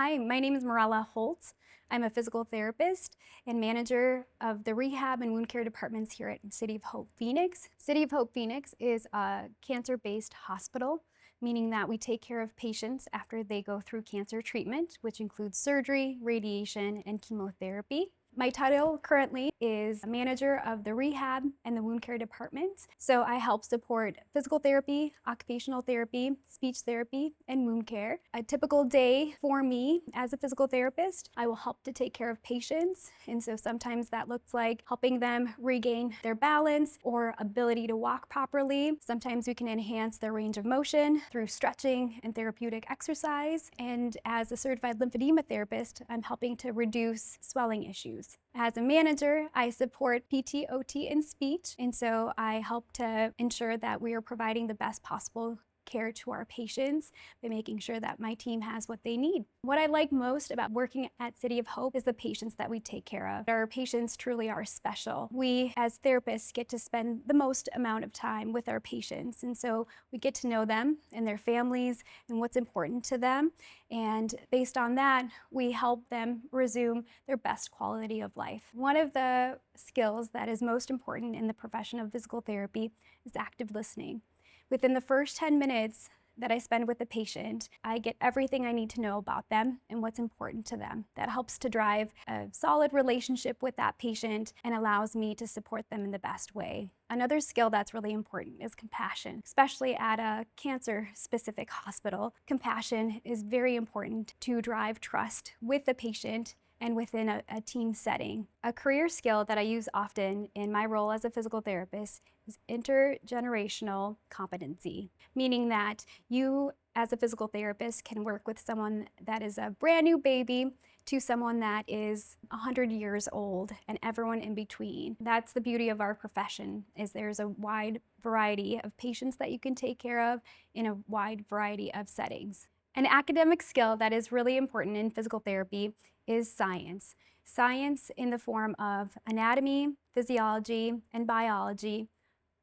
Hi, my name is Mirela Holtz. I'm a physical therapist and manager of the rehab and wound care departments here at City of Hope Phoenix. City of Hope Phoenix is a cancer-based hospital, meaning that we take care of patients after they go through cancer treatment, which includes surgery, radiation, and chemotherapy. My title currently is manager of the rehab and the wound care departments. So I help support physical therapy, occupational therapy, speech therapy, and wound care. A typical day for me as a physical therapist, I will help to take care of patients. And so sometimes that looks like helping them regain their balance or ability to walk properly. Sometimes we can enhance their range of motion through stretching and therapeutic exercise. And as a certified lymphedema therapist, I'm helping to reduce swelling issues. As a manager, I support PT, OT, and speech, and so I help to ensure that we are providing the best possible care to our patients by making sure that my team has what they need. What I like most about working at City of Hope is the patients that we take care of. Our patients truly are special. We as therapists get to spend the most amount of time with our patients, and so we get to know them and their families and what's important to them, and based on that, we help them resume their best quality of life. One of the skills that is most important in the profession of physical therapy is active listening. Within the first 10 minutes that I spend with the patient, I get everything I need to know about them and what's important to them. That helps to drive a solid relationship with that patient and allows me to support them in the best way. Another skill that's really important is compassion, especially at a cancer-specific hospital. Compassion is very important to drive trust with the patient and within a team setting. A career skill that I use often in my role as a physical therapist is intergenerational competency, meaning that you as a physical therapist can work with someone that is a brand new baby to someone that is 100 years old and everyone in between. That's the beauty of our profession, is there's a wide variety of patients that you can take care of in a wide variety of settings. An academic skill that is really important in physical therapy is science. Science in the form of anatomy, physiology, and biology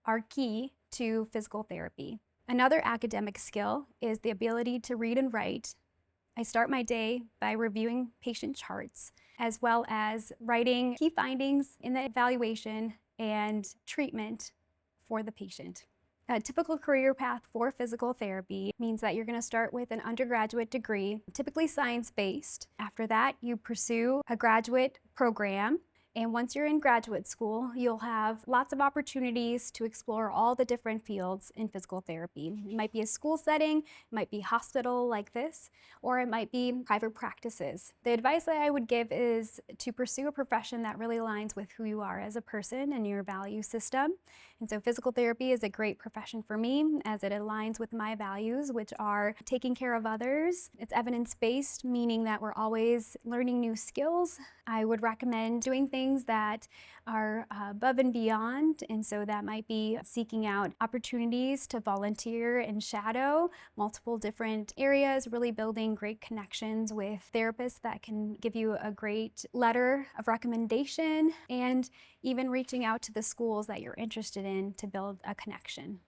are key to physical therapy. Another academic skill is the ability to read and write. I start my day by reviewing patient charts, as well as writing key findings in the evaluation and treatment for the patient. A typical career path for physical therapy means that you're going to start with an undergraduate degree, typically science-based. After that, you pursue a graduate program. And once you're in graduate school, you'll have lots of opportunities to explore all the different fields in physical therapy. It might be a school setting, it might be hospital like this, or it might be private practices. The advice that I would give is to pursue a profession that really aligns with who you are as a person and your value system. And so physical therapy is a great profession for me as it aligns with my values, which are taking care of others. It's evidence-based, meaning that we're always learning new skills. I would recommend doing things that are above and beyond, and so that might be seeking out opportunities to volunteer and shadow multiple different areas, really building great connections with therapists that can give you a great letter of recommendation, and even reaching out to the schools that you're interested in to build a connection.